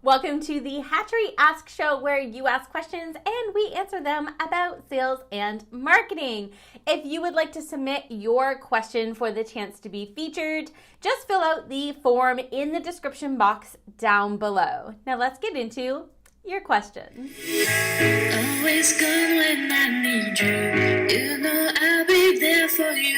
Welcome to the Hatchery Ask Show, where you ask questions and we answer them about sales and marketing. If you would like to submit your question for the chance to be featured, just fill out the form in the description box down below. Now let's get into your questions. Always come when I need you. You know I'll be there for you.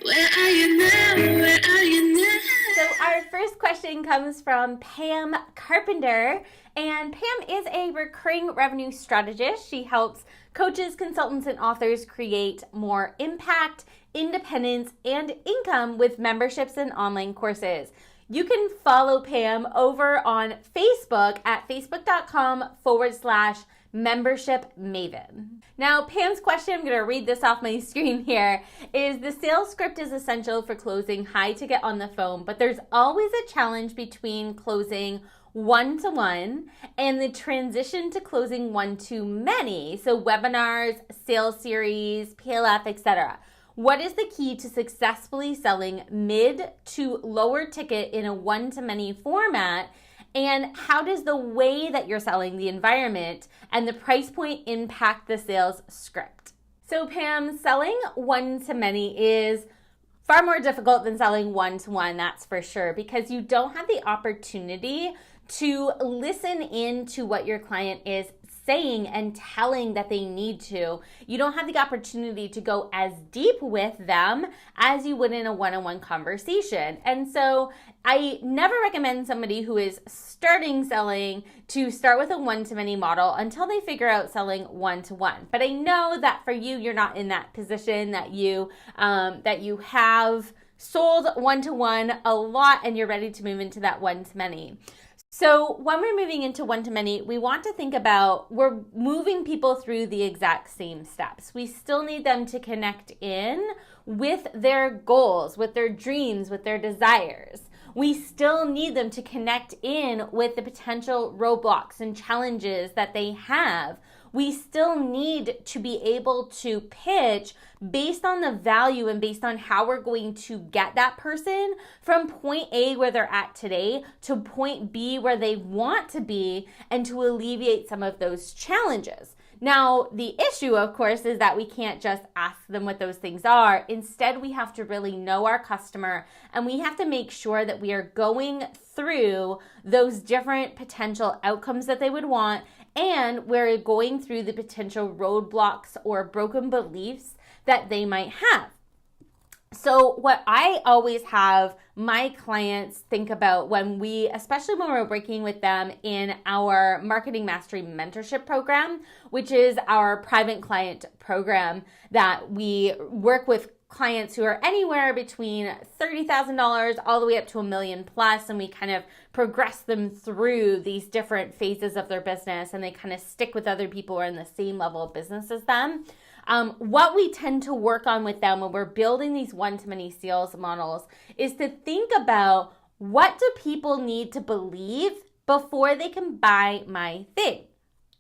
Where are you now? Where are you now? So our first question comes from Pam Carpenter, and Pam is a recurring revenue strategist. She helps coaches, consultants, and authors create more impact, independence, and income with memberships and online courses. You can follow Pam over on Facebook at facebook.com/membership maven. Now, Pam's question, I'm going to read this off my screen here, is the sales script is essential for closing high ticket on the phone, but there's always a challenge between closing one-to-one and the transition to closing one-to-many. So webinars, sales series, PLF, etc. What is the key to successfully selling mid to lower ticket in a one-to-many format? And how does the way that you're selling, the environment, and the price point impact the sales script? So Pam, selling one-to-many is far more difficult than selling one-to-one, that's for sure, because you don't have the opportunity to listen in to what your client is saying and telling that they need to. You don't have the opportunity to go as deep with them as you would in a one-on-one conversation. And so I never recommend somebody who is starting selling to start with a one-to-many model until they figure out selling one-to-one. But I know that for you, you're not in that position, that you have sold one-to-one a lot and you're ready to move into that one-to-many. So when we're moving into one-to-many, we want to think about, we're moving people through the exact same steps. We still need them to connect in with their goals, with their dreams, with their desires. We still need them to connect in with the potential roadblocks and challenges that they have. We still need to be able to pitch based on the value and based on how we're going to get that person from point A, where they're at today, to point B, where they want to be, and to alleviate some of those challenges. Now, the issue, of course, is that we can't just ask them what those things are. Instead, we have to really know our customer, and we have to make sure that we are going through those different potential outcomes that they would want, and we're going through the potential roadblocks or broken beliefs that they might have. So what I always have my clients think about especially when we're working with them in our Marketing Mastery Mentorship Program, which is our private client program that we work with clients who are anywhere between $30,000 all the way up to $1 million plus, and we kind of progress them through these different phases of their business, and they kind of stick with other people who are in the same level of business as them. What we tend to work on with them when we're building these one-to-many sales models is to think about, what do people need to believe before they can buy my thing,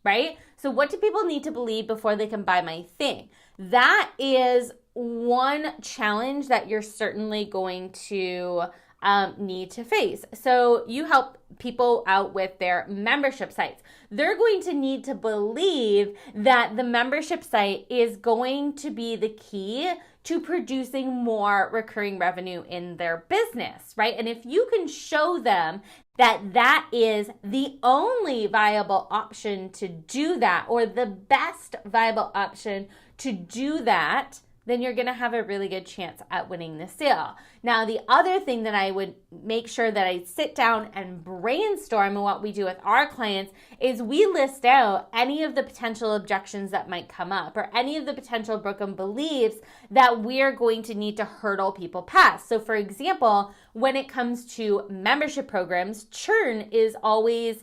right? So what do people need to believe before they can buy my thing? That is one challenge that you're certainly going to need to face. So you help people out with their membership sites. They're going to need to believe that the membership site is going to be the key to producing more recurring revenue in their business, right? And if you can show them that that is the only viable option to do that, or the best viable option to do that, then you're going to have a really good chance at winning the sale. Now, the other thing that I would make sure that I sit down and brainstorm, and what we do with our clients, is we list out any of the potential objections that might come up, or any of the potential broken beliefs that we're going to need to hurdle people past. So for example, when it comes to membership programs, churn is always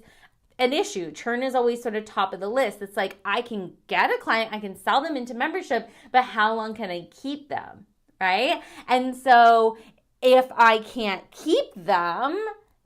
an issue. Churn is always sort of top of the list. It's like, I can get a client, I can sell them into membership, but how long can I keep them, right? And so if I can't keep them,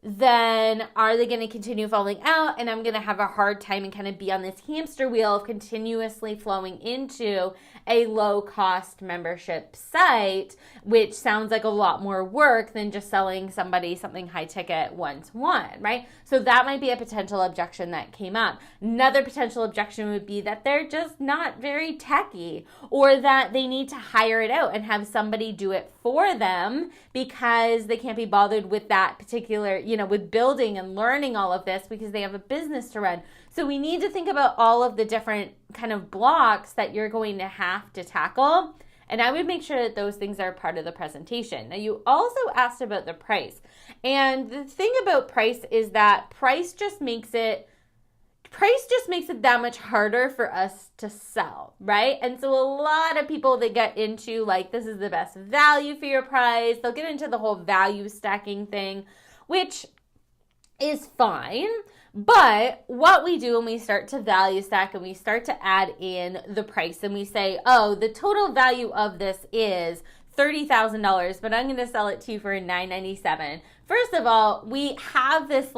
then are they going to continue falling out? And I'm going to have a hard time and kind of be on this hamster wheel of continuously flowing into a low-cost membership site, which sounds like a lot more work than just selling somebody something high-ticket one-to-one, right? So that might be a potential objection that came up. Another potential objection would be that they're just not very techy, or that they need to hire it out and have somebody do it for them because they can't be bothered with that particular, with building and learning all of this because they have a business to run. So we need to think about all of the different kind of blocks that you're going to have to tackle. And I would make sure that those things are part of the presentation. Now, you also asked about the price. And the thing about price is that price just makes it that much harder for us to sell, right? And so a lot of people that get into like, this is the best value for your price, they'll get into the whole value stacking thing, which is fine. But what we do when we start to value stack and we start to add in the price and we say, oh, the total value of this is $30,000, but I'm going to sell it to you for $997. First of all, we have this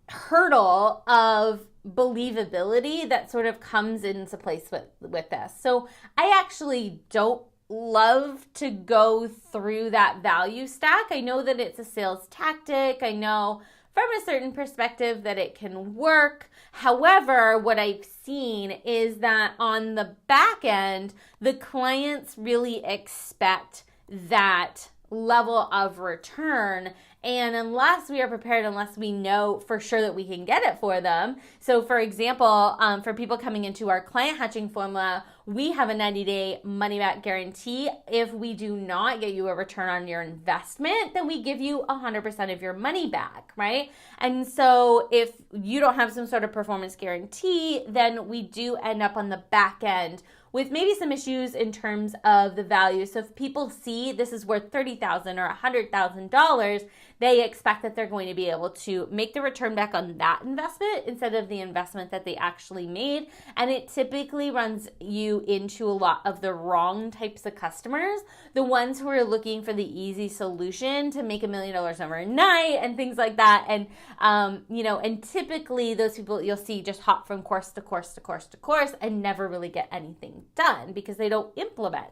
hurdle of believability that sort of comes into place with this. So I actually don't love to go through that value stack. I know that it's a sales tactic. I know from a certain perspective that it can work. However, what I've seen is that on the back end, the clients really expect that level of return. And unless we are prepared, unless we know for sure that we can get it for them. So for example, for people coming into our client hatching formula, we have a 90-day money-back guarantee. If we do not get you a return on your investment, then we give you 100% of your money back, right? And so if you don't have some sort of performance guarantee, then we do end up on the back end with maybe some issues in terms of the value. So if people see this is worth $30,000 or $100,000, they expect that they're going to be able to make the return back on that investment instead of the investment that they actually made. And it typically runs you into a lot of the wrong types of customers, the ones who are looking for the easy solution to make $1 million overnight and things like that. And, and typically those people you'll see just hop from course to course to course to course and never really get anything done because they don't implement.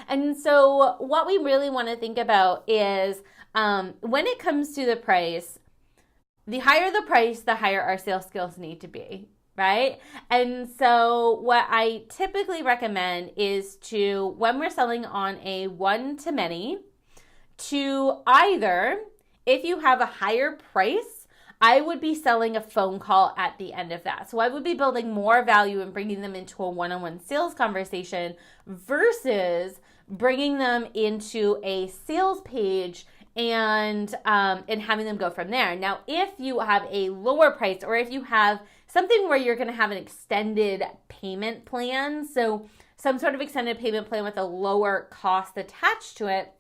And so what we really want to think about is when it comes to the price, the higher the price, the higher our sales skills need to be, right? And so what I typically recommend is to, when we're selling on a one-to-many, to either, if you have a higher price, I would be selling a phone call at the end of that. So I would be building more value and bringing them into a one-on-one sales conversation versus bringing them into a sales page and having them go from there. Now, if you have a lower price or if you have something where you're going to have an extended payment plan, so some sort of extended payment plan with a lower cost attached to it,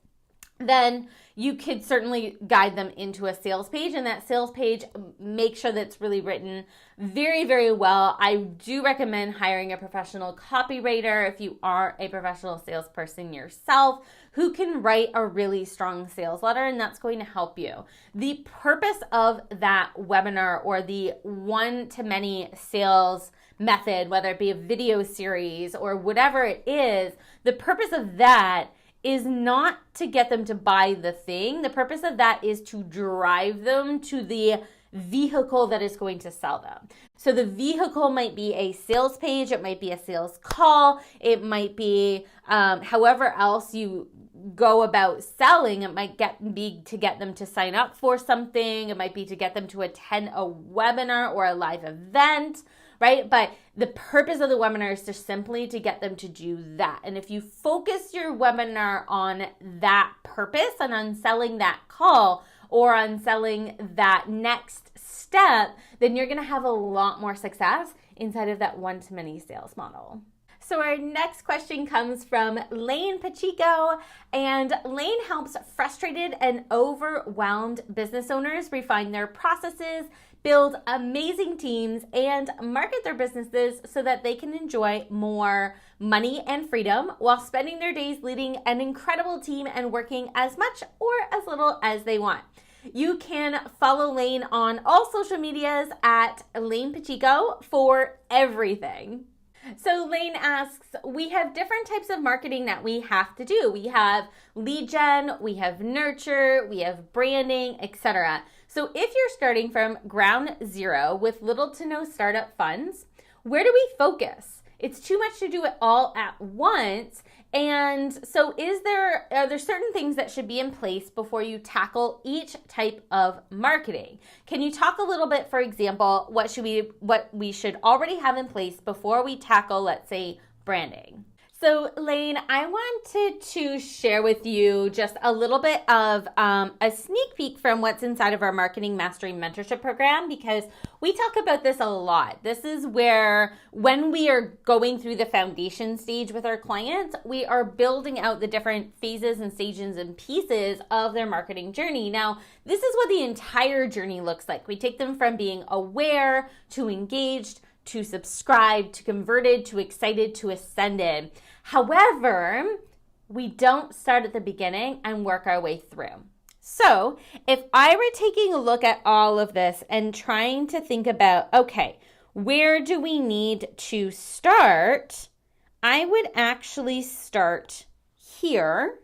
then you could certainly guide them into a sales page, and that sales page, make sure that it's really written very, very well. I do recommend hiring a professional copywriter if you are a professional salesperson yourself who can write a really strong sales letter, and that's going to help you. The purpose of that webinar or the one-to-many sales method, whether it be a video series or whatever it is, the purpose of that is not to get them to buy the thing. The purpose of that is to drive them to the vehicle that is going to sell them. So the vehicle might be a sales page, it might be a sales call, it might be however else you go about selling. It might be to get them to sign up for something, it might be to get them to attend a webinar or a live event, right? But the purpose of the webinar is just simply to get them to do that. And if you focus your webinar on that purpose and on selling that call or on selling that next step, then you're going to have a lot more success inside of that one-to-many sales model. So our next question comes from Lane Pacheco, and Lane helps frustrated and overwhelmed business owners refine their processes, build amazing teams, and market their businesses so that they can enjoy more money and freedom while spending their days leading an incredible team and working as much or as little as they want. You can follow Lane on all social medias at Lane Pacheco for everything. So Lane asks, we have different types of marketing that we have to do. We have lead gen, we have nurture, we have branding, etc. So if you're starting from ground zero with little to no startup funds, where do we focus? It's too much to do it all at once. And so are there certain things that should be in place before you tackle each type of marketing? Can you talk a little bit, for example, what we should already have in place before we tackle, let's say, branding? So Lane, I wanted to share with you just a little bit of a sneak peek from what's inside of our Marketing Mastery Mentorship Program, because we talk about this a lot. This is where, when we are going through the foundation stage with our clients, we are building out the different phases and stages and pieces of their marketing journey. Now, this is what the entire journey looks like. We take them from being aware to engaged to subscribed, to converted, to excited, to ascended. However, we don't start at the beginning and work our way through. So if I were taking a look at all of this and trying to think about, okay, where do we need to start? I would actually start here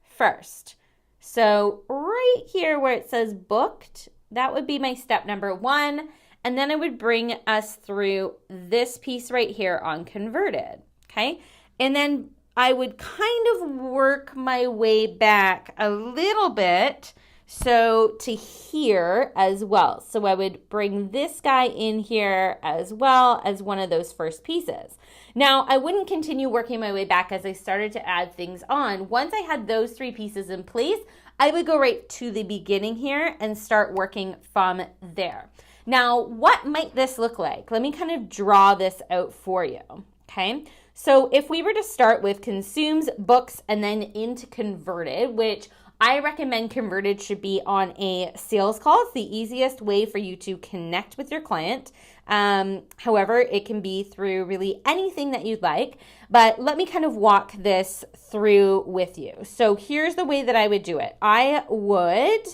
first. So right here where it says booked, that would be my step number one. And then I would bring us through this piece right here on converted, okay? And then I would kind of work my way back a little bit, so to here as well. So I would bring this guy in here as well as one of those first pieces. Now, I wouldn't continue working my way back as I started to add things on. Once I had those three pieces in place, I would go right to the beginning here and start working from there. Now, what might this look like? Let me kind of draw this out for you, okay? So if we were to start with consumes, books, and then into converted, which I recommend converted should be on a sales call. It's the easiest way for you to connect with your client. However, it can be through really anything that you'd like, but let me kind of walk this through with you. So here's the way that I would do it. I would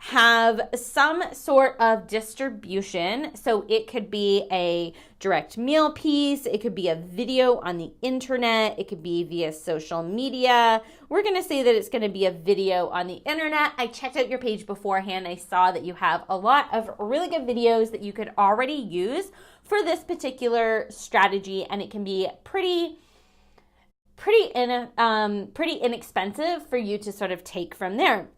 have some sort of distribution. So it could be a direct mail piece. It could be a video on the internet. It could be via social media. We're going to say that it's going to be a video on the internet. I checked out your page beforehand. I saw that you have a lot of really good videos that you could already use for this particular strategy, and it can be pretty inexpensive for you to sort of take from there.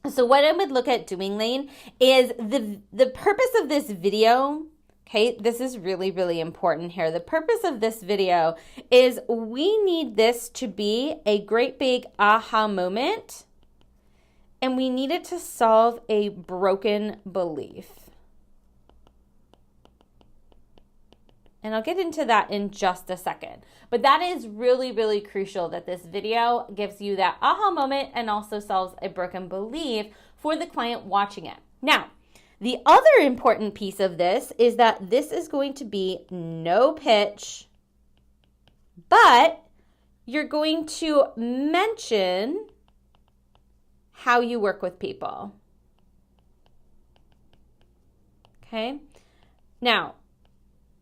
So what I would look at doing, Lane, is the purpose of this video, okay, this is really, really important here. The purpose of this video is we need this to be a great big aha moment, and we need it to solve a broken belief. And I'll get into that in just a second. But that is really, really crucial that this video gives you that aha moment and also solves a broken belief for the client watching it. Now, the other important piece of this is that this is going to be no pitch, but you're going to mention how you work with people. Okay? Now,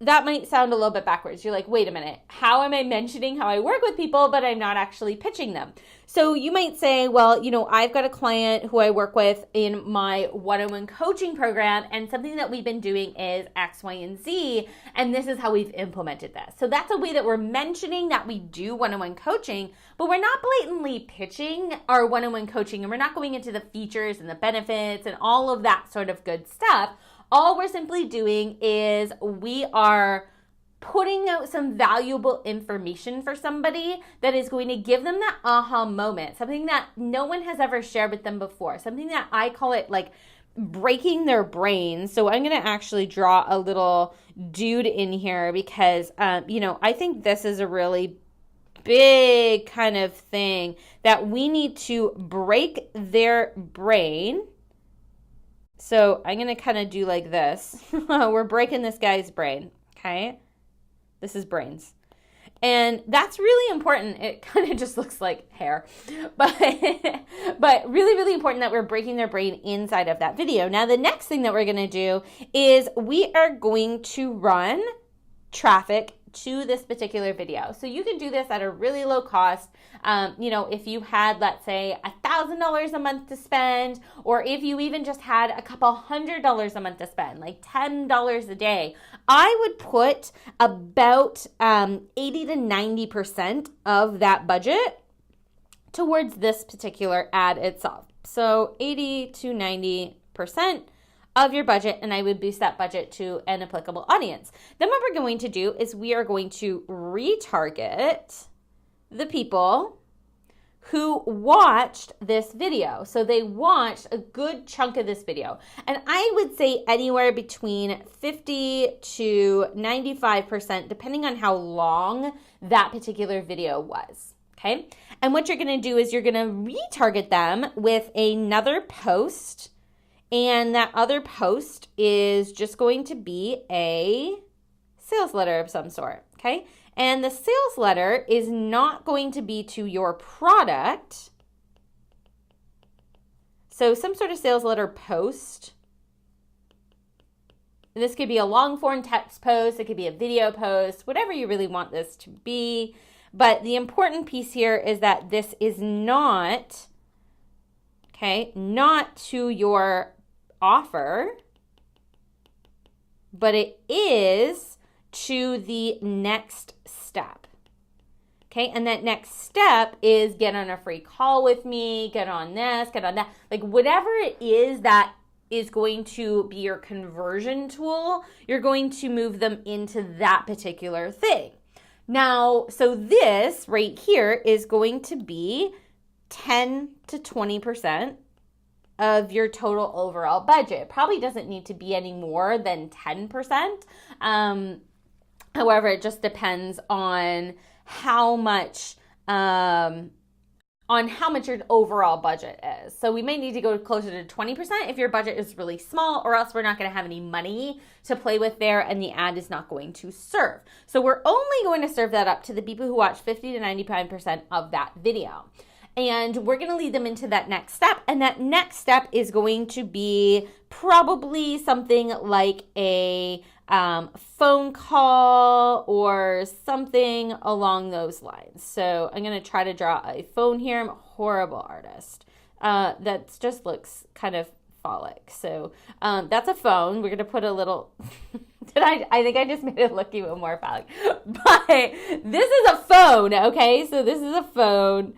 that might sound a little bit backwards. You're like, wait a minute, how am I mentioning how I work with people, but I'm not actually pitching them? So you might say, well, I've got a client who I work with in my one-on-one coaching program, and something that we've been doing is X, Y, and Z, and this is how we've implemented this. So that's a way that we're mentioning that we do one-on-one coaching, but we're not blatantly pitching our one-on-one coaching, and we're not going into the features and the benefits and all of that sort of good stuff. All we're simply doing is we are putting out some valuable information for somebody that is going to give them that aha moment, something that no one has ever shared with them before, something that I call it like breaking their brain. So I'm going to actually draw a little dude in here because, I think this is a really big kind of thing that we need to break their brain. So I'm going to kind of do like this. We're breaking this guy's brain, okay? This is brains. And that's really important. It kind of just looks like hair. But really, really important that we're breaking their brain inside of that video. Now, the next thing that we're going to do is we are going to run traffic to this particular video. So you can do this at a really low cost. If you had, let's say, $1,000 a month to spend, or if you even just had a couple $100 a month to spend, like $10 a day, I would put about 80 to 90% of that budget towards this particular ad itself. So 80 to 90% of your budget, and I would boost that budget to an applicable audience. Then what we're going to do is we are going to retarget the people who watched this video. So they watched a good chunk of this video. And I would say anywhere between 50 to 95%, depending on how long that particular video was. Okay. And what you're going to do is you're going to retarget them with another post. And that other post is just going to be a sales letter of some sort, okay? And the sales letter is not going to be to your product. So some sort of sales letter post. This could be a long form text post. It could be a video post, whatever you really want this to be. But the important piece here is that this is not, not to your offer, but it is to the next step. Okay, and that next step is get on a free call with me, get on this, get on that. Like whatever it is that is going to be your conversion tool, you're going to move them into that particular thing. Now, so this right here is going to be 10 to 20% of your total overall budget. Probably doesn't need to be any more than 10%. However, it just depends on how much your overall budget is. So we may need to go closer to 20% if your budget is really small, or else we're not going to have any money to play with there and the ad is not going to serve. So we're only going to serve that up to the people who watch 50 to 95% of that video. And we're going to lead them into that next step. And that next step is going to be probably something like a phone call or something along those lines. So I'm going to try to draw a phone here. I'm a horrible artist. That just looks kind of phallic. So that's a phone. We're going to put a little... I think I just made it look even more phallic. But this is a phone, okay? So this is a phone.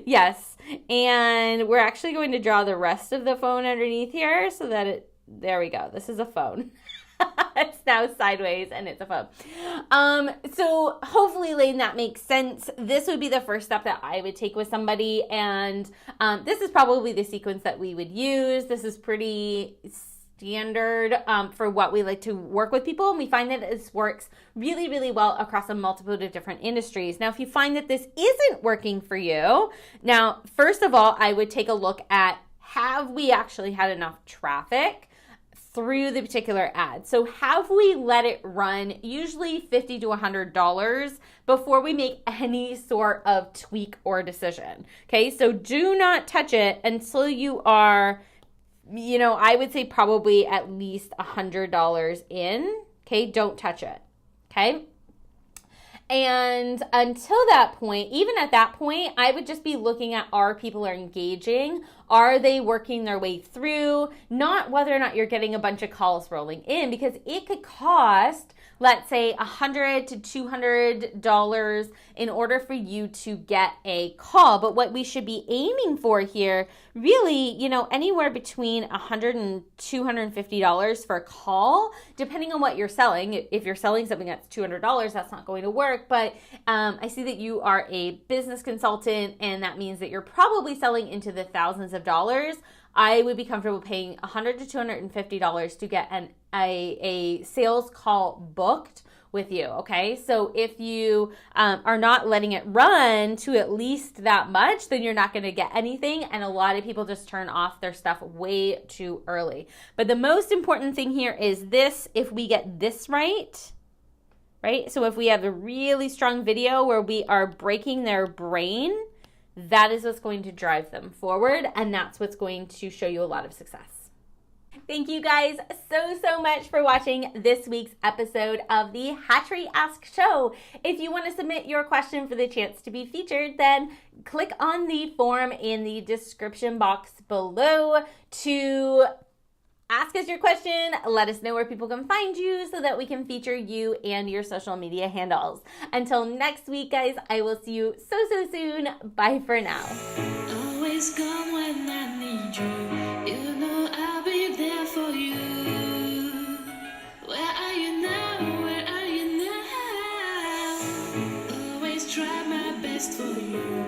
Yes. And we're actually going to draw the rest of the phone underneath here so that there we go. This is a phone. It's now sideways and it's a phone. So hopefully, Lane, that makes sense. This would be the first step that I would take with somebody. And this is probably the sequence that we would use. This is pretty standard for what we like to work with people, and we find that this works really, really well across a multitude of different industries. Now, if you find that this isn't working for you, now, first of all, I would take a look at, have we actually had enough traffic through the particular ad? So have we let it run usually $50 to $100 before we make any sort of tweak or decision? Okay, so do not touch it until you are, I would say probably at least $100 in. Okay, don't touch it. Okay. And until that point, even at that point, I would just be looking at, are people are engaging? Are they working their way through? Not whether or not you're getting a bunch of calls rolling in, because it could cost, let's say, $100 to $200 in order for you to get a call. But what we should be aiming for here, really, anywhere between $100 and $250 for a call, depending on what you're selling. If you're selling something that's $200, that's not going to work. But I see that you are a business consultant, and that means that you're probably selling into the thousands of dollars. I would be comfortable paying $100 to $250 to get a sales call booked with you, okay? So if you are not letting it run to at least that much, then you're not going to get anything, and a lot of people just turn off their stuff way too early. But the most important thing here is this: if we get this right? So if we have a really strong video where we are breaking their brain, that is what's going to drive them forward, and that's what's going to show you a lot of success. Thank you guys so much for watching this week's episode of the Hatchery Ask Show. If you want to submit your question for the chance to be featured, then click on the form in the description box below to ask us your question. Let us know where people can find you so that we can feature you and your social media handles. Until next week, guys, I will see you so soon. Bye for now. Always come when I need you. You know I'll be there for you. Where are you now? Where are you now? Always try my best for you.